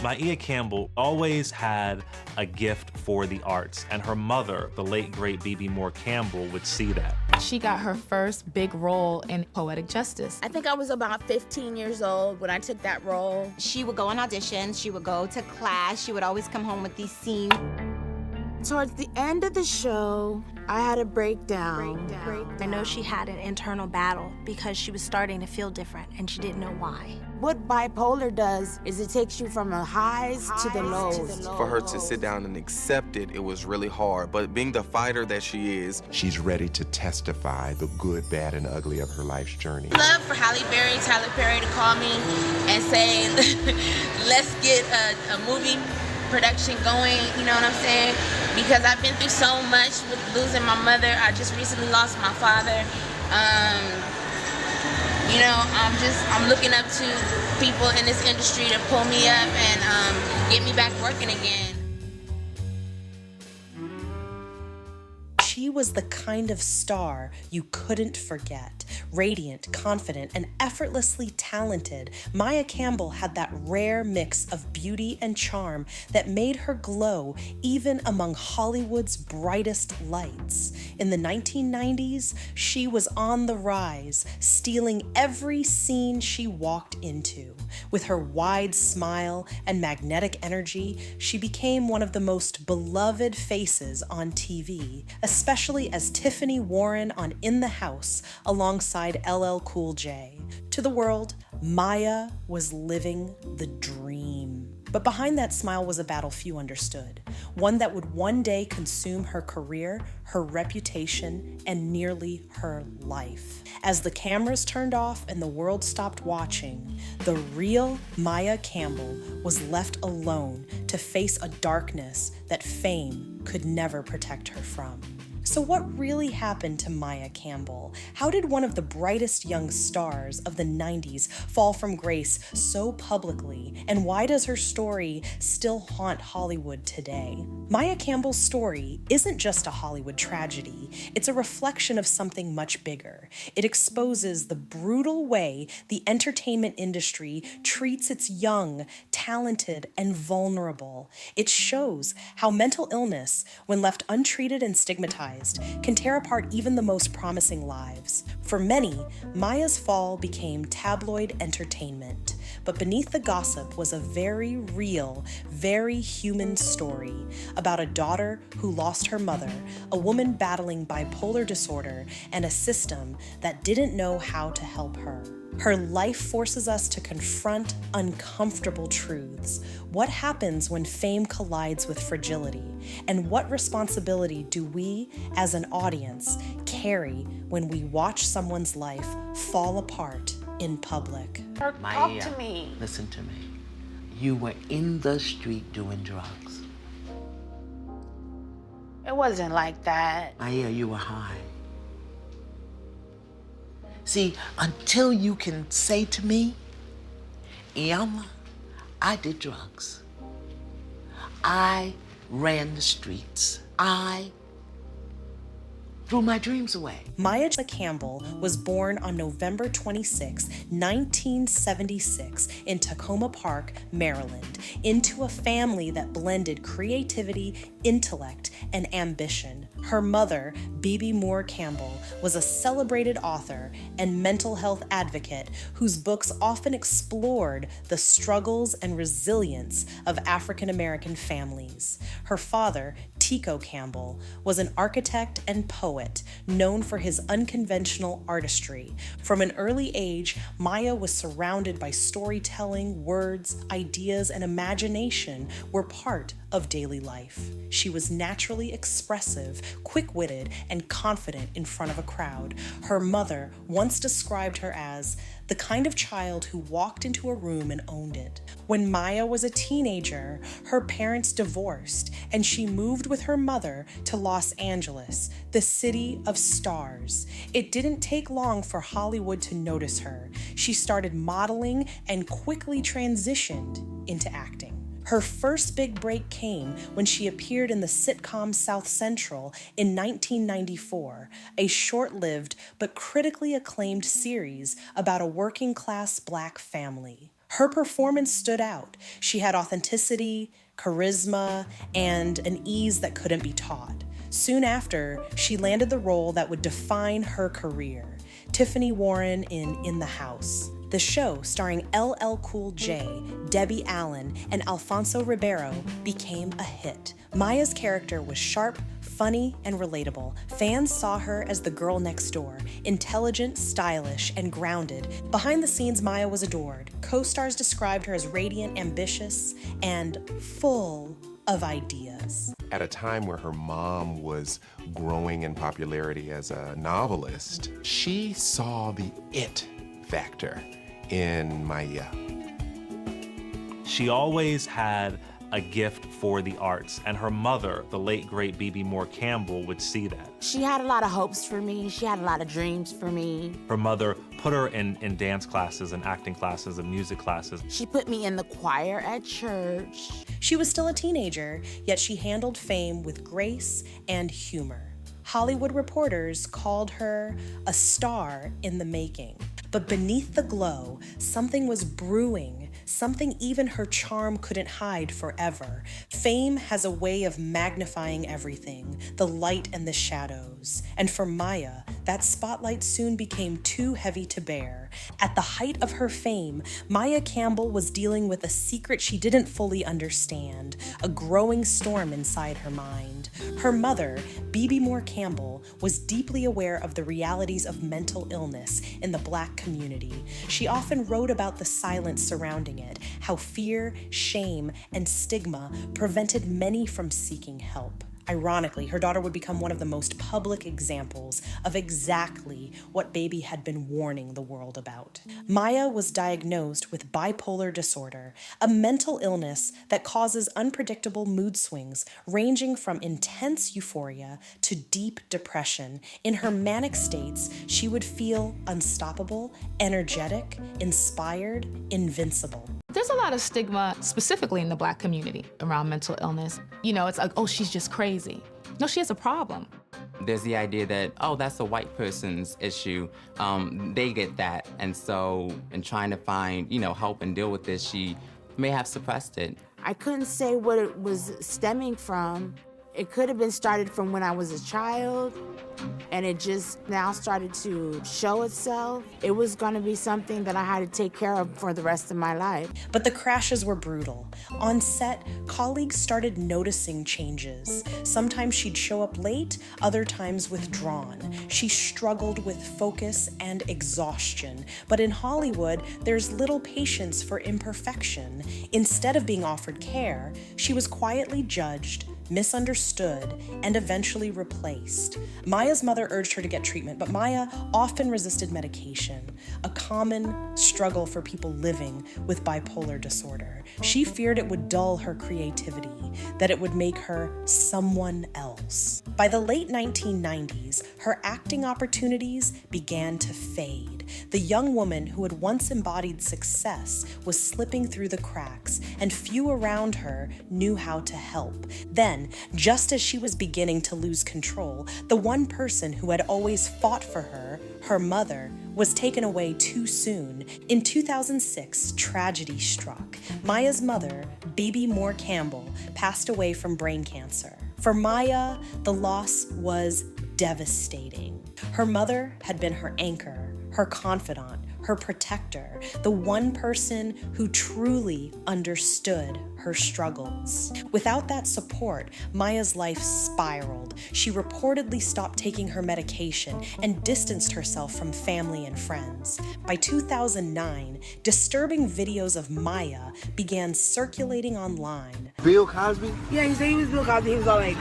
Maia Campbell always had a gift for the arts, and her mother, the late, great Bebe Moore Campbell, would see that. She got her first big role in Poetic Justice. I think I was about 15 years old when I took that role. She would go on auditions, she would go to class, she would always come home with these scenes. Towards the end of the show, I had a breakdown. I know she had an internal battle because she was starting to feel different and she didn't know why. What bipolar does is it takes you from the highs to the lows. For her to sit down and accept it, it was really hard. But being the fighter that she is, she's ready to testify the good, bad, and ugly of her life's journey. I'd love for Halle Berry, Tyler Perry to call me and say, let's get a movie production going, you know what I'm saying? Because I've been through so much with losing my mother. I just recently lost my father. You know, I'm looking up to people in this industry to pull me up and get me back working again. She was the kind of star you couldn't forget. Radiant, confident, and effortlessly talented, Maya Campbell had that rare mix of beauty and charm that made her glow even among Hollywood's brightest lights. In the 1990s, she was on the rise, stealing every scene she walked into. With her wide smile and magnetic energy, she became one of the most beloved faces on TV, especially as Tiffany Warren on In the House alongside LL Cool J. To the world, Maya was living the dream. But behind that smile was a battle few understood, one that would one day consume her career, her reputation, and nearly her life. As the cameras turned off and the world stopped watching, the real Maya Campbell was left alone to face a darkness that fame could never protect her from. So what really happened to Maya Campbell? How did one of the brightest young stars of the 90s fall from grace so publicly? And why does her story still haunt Hollywood today? Maya Campbell's story isn't just a Hollywood tragedy. It's a reflection of something much bigger. It exposes the brutal way the entertainment industry treats its young, talented, and vulnerable. It shows how mental illness, when left untreated and stigmatized, can tear apart even the most promising lives. For many, Maya's fall became tabloid entertainment, but beneath the gossip was a very real, very human story about a daughter who lost her mother, a woman battling bipolar disorder, and a system that didn't know how to help her. Her life forces us to confront uncomfortable truths. What happens when fame collides with fragility? And what responsibility do we, as an audience, carry when we watch someone's life fall apart in public? Maya, talk to me. Listen to me. You were in the street doing drugs. It wasn't like that. Maya, you were high. See, until you can say to me, Emma, I did drugs. I ran the streets. I threw my dreams away. Maya Campbell was born on November 26, 1976 in Tacoma Park, Maryland, into a family that blended creativity, intellect, and ambition. Her mother, Bebe Moore Campbell, was a celebrated author and mental health advocate whose books often explored the struggles and resilience of African American families. Her father, Tico Campbell, was an architect and poet known for his unconventional artistry. From an early age, Maya was surrounded by storytelling, words, ideas, and imagination were part of daily life. She was naturally expressive, quick-witted, and confident in front of a crowd. Her mother once described her as the kind of child who walked into a room and owned it. When Maya was a teenager, her parents divorced, and she moved with her mother to Los Angeles, the city of stars. It didn't take long for Hollywood to notice her. She started modeling and quickly transitioned into acting. Her first big break came when she appeared in the sitcom South Central in 1994, a short-lived but critically acclaimed series about a working-class Black family. Her performance stood out. She had authenticity, charisma, and an ease that couldn't be taught. Soon after, she landed the role that would define her career, Tiffany Warren in the House. The show, starring LL Cool J, Debbie Allen, and Alfonso Ribeiro, became a hit. Maya's character was sharp, funny, and relatable. Fans saw her as the girl next door, intelligent, stylish, and grounded. Behind the scenes, Maya was adored. Co-stars described her as radiant, ambitious, and full of ideas. At a time where her mom was growing in popularity as a novelist, she saw the it factor in Maya. She always had a gift for the arts, and her mother, the late great Bebe Moore Campbell, would see that. She had a lot of hopes for me. She had a lot of dreams for me. Her mother put her in dance classes and acting classes and music classes. She put me in the choir at church. She was still a teenager, yet she handled fame with grace and humor. Hollywood reporters called her a star in the making. But beneath the glow, something was brewing, something even her charm couldn't hide forever. Fame has a way of magnifying everything, the light and the shadows. And for Maya, that spotlight soon became too heavy to bear. At the height of her fame, Maya Campbell was dealing with a secret she didn't fully understand, a growing storm inside her mind. Her mother, Bebe Moore Campbell, was deeply aware of the realities of mental illness in the Black community. She often wrote about the silence surrounding it, how fear, shame, and stigma prevented many from seeking help. Ironically, her daughter would become one of the most public examples of exactly what Bebe had been warning the world about. Maya was diagnosed with bipolar disorder, a mental illness that causes unpredictable mood swings ranging from intense euphoria to deep depression. In her manic states, she would feel unstoppable, energetic, inspired, invincible. There's a lot of stigma, specifically in the Black community, around mental illness. You know, it's like, oh, she's just crazy. No, she has a problem. There's the idea that, oh, that's a white person's issue. They get that. And so in trying to find, help and deal with this, she may have suppressed it. I couldn't say what it was stemming from. It could have been started from when I was a child, and it just now started to show itself. It was going to be something that I had to take care of for the rest of my life. But the crashes were brutal. On set, colleagues started noticing changes. Sometimes she'd show up late, other times withdrawn. She struggled with focus and exhaustion. But in Hollywood, there's little patience for imperfection. Instead of being offered care, she was quietly judged, misunderstood, and eventually replaced. Maya's mother urged her to get treatment, but Maya often resisted medication, a common struggle for people living with bipolar disorder. She feared it would dull her creativity, that it would make her someone else. By the late 1990s, her acting opportunities began to fade. The young woman who had once embodied success was slipping through the cracks, and few around her knew how to help. Then, just as she was beginning to lose control, the one person who had always fought for her, her mother, was taken away too soon. In 2006, tragedy struck. Maya's mother, Bebe Moore Campbell, passed away from brain cancer. For Maya, the loss was devastating. Her mother had been her anchor, her confidant, her protector, the one person who truly understood her struggles. Without that support, Maya's life spiraled. She reportedly stopped taking her medication and distanced herself from family and friends. By 2009, disturbing videos of Maya began circulating online. Bill Cosby? Yeah, he said he was Bill Cosby. He was all like,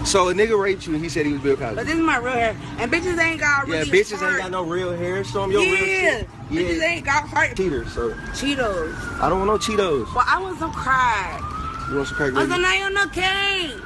so a nigga raped you and he said he was Bill Cosby. but this is my real hair. And bitches ain't got really Yeah, bitches heart. ain't got no real hair. Show them your real shit. Bitches ain't got heart. Cheaters, so. Cheetos. I don't want no Cheetos. Well, I want some crack. You want some crack, I baby? said, now no cane.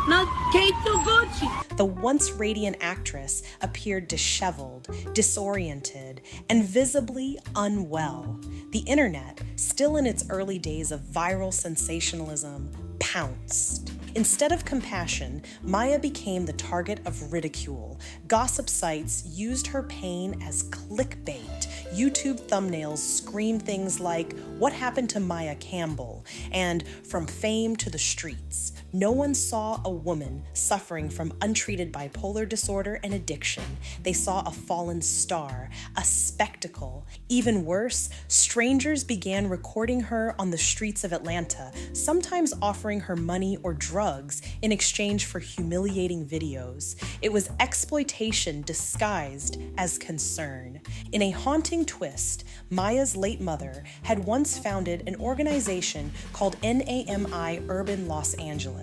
No cane to Gucci. The once radiant actress appeared disheveled, disoriented, and visibly unwell. The internet, still in its early days of viral sensationalism, pounced. Instead of compassion, Maya became the target of ridicule. Gossip sites used her pain as clickbait. YouTube thumbnails screamed things like, "What happened to Maya Campbell?" and "From fame to the streets." No one saw a woman suffering from untreated bipolar disorder and addiction. They saw a fallen star, a spectacle. Even worse, strangers began recording her on the streets of Atlanta, sometimes offering her money or drugs in exchange for humiliating videos. It was exploitation disguised as concern. In a haunting twist, Maya's late mother had once founded an organization called NAMI Urban Los Angeles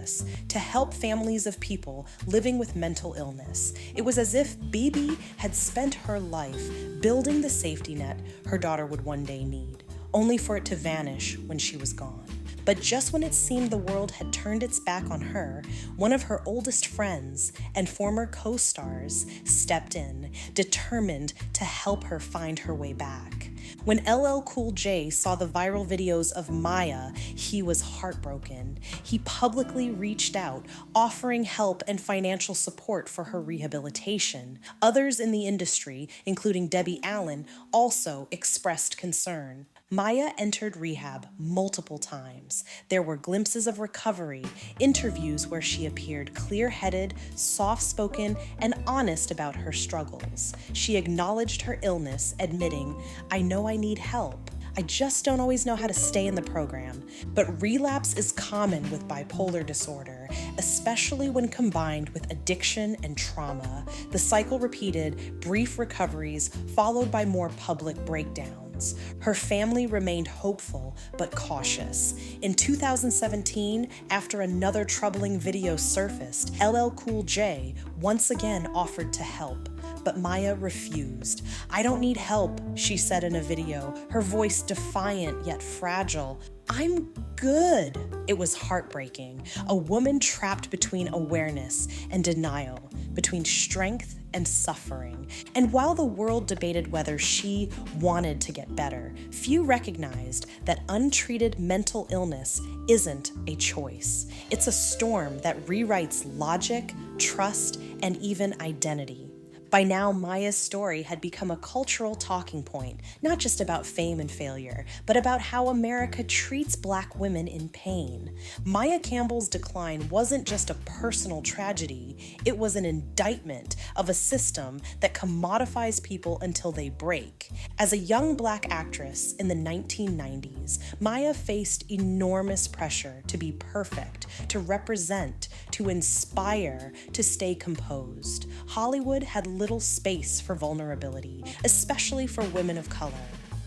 to help families of people living with mental illness. It was as if Bebe had spent her life building the safety net her daughter would one day need, only for it to vanish when she was gone. But just when it seemed the world had turned its back on her, one of her oldest friends and former co-stars stepped in, determined to help her find her way back. When LL Cool J saw the viral videos of Maya, he was heartbroken. He publicly reached out, offering help and financial support for her rehabilitation. Others in the industry, including Debbie Allen, also expressed concern. Maya entered rehab multiple times. There were glimpses of recovery, interviews where she appeared clear-headed, soft-spoken, and honest about her struggles. She acknowledged her illness, admitting, "I know I need help. I just don't always know how to stay in the program." But relapse is common with bipolar disorder, especially when combined with addiction and trauma. The cycle repeated, brief recoveries followed by more public breakdowns. Her family remained hopeful but cautious. In 2017, after another troubling video surfaced, LL Cool J once again offered to help. But Maya refused. "I don't need help," she said in a video, her voice defiant yet fragile. "I'm good." It was heartbreaking. A woman trapped between awareness and denial, between strength and suffering. And while the world debated whether she wanted to get better, few recognized that untreated mental illness isn't a choice. It's a storm that rewrites logic, trust, and even identity. By now, Maya's story had become a cultural talking point, not just about fame and failure, but about how America treats Black women in pain. Maya Campbell's decline wasn't just a personal tragedy, it was an indictment of a system that commodifies people until they break. As a young Black actress in the 1990s, Maya faced enormous pressure to be perfect, to represent, to inspire, to stay composed. Hollywood had little space for vulnerability, especially for women of color.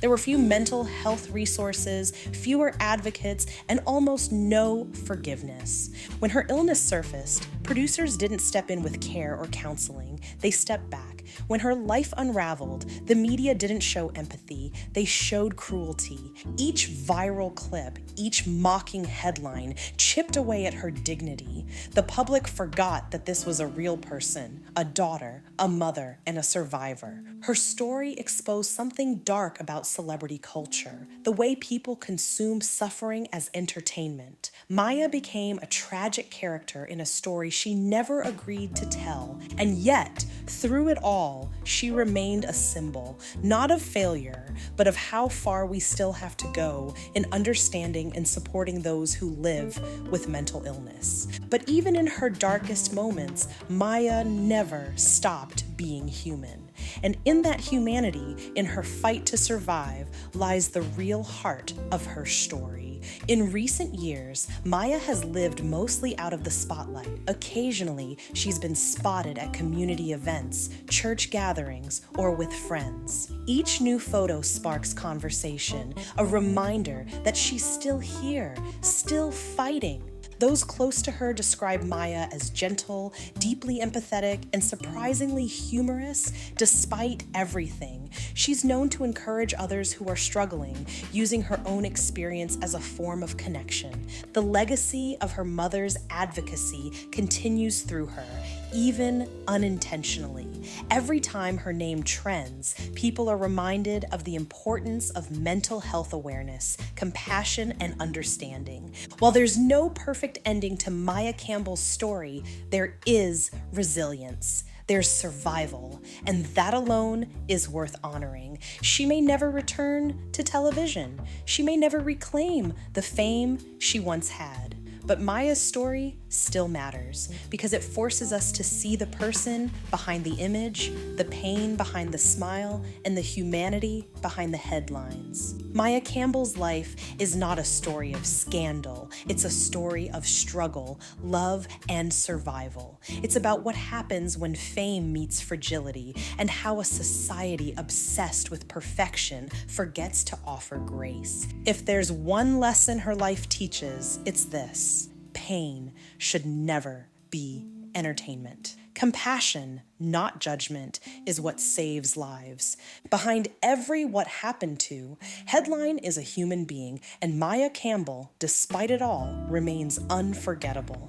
There were few mental health resources, fewer advocates, and almost no forgiveness. When her illness surfaced, producers didn't step in with care or counseling. They stepped back. When her life unraveled, the media didn't show empathy. They showed cruelty. Each viral clip, each mocking headline chipped away at her dignity. The public forgot that this was a real person, a daughter, a mother, and a survivor. Her story exposed something dark about celebrity culture, the way people consume suffering as entertainment. Maya became a tragic character in a story she never agreed to tell, and yet, through it all, she remained a symbol, not of failure, but of how far we still have to go in understanding and supporting those who live with mental illness. But even in her darkest moments, Maya never stopped being human. And in that humanity, in her fight to survive, lies the real heart of her story. In recent years, Maya has lived mostly out of the spotlight. Occasionally, she's been spotted at community events, church gatherings, or with friends. Each new photo sparks conversation, a reminder that she's still here, still fighting. Those close to her describe Maya as gentle, deeply empathetic, and surprisingly humorous despite everything. She's known to encourage others who are struggling, using her own experience as a form of connection. The legacy of her mother's advocacy continues through her, even unintentionally. Every time her name trends, people are reminded of the importance of mental health awareness, compassion, and understanding. While there's no perfect ending to Maya Campbell's story, there is resilience. There's survival, and that alone is worth honoring. She may never return to television. She may never reclaim the fame she once had. But Maya's story still matters because it forces us to see the person behind the image, the pain behind the smile, and the humanity behind the headlines. Maya Campbell's life is not a story of scandal. It's a story of struggle, love, and survival. It's about what happens when fame meets fragility and how a society obsessed with perfection forgets to offer grace. If there's one lesson her life teaches, it's this: pain should never be entertainment. Compassion, not judgment, is what saves lives. Behind every what happened to headline is a human being, and Maya Campbell, despite it all, remains unforgettable.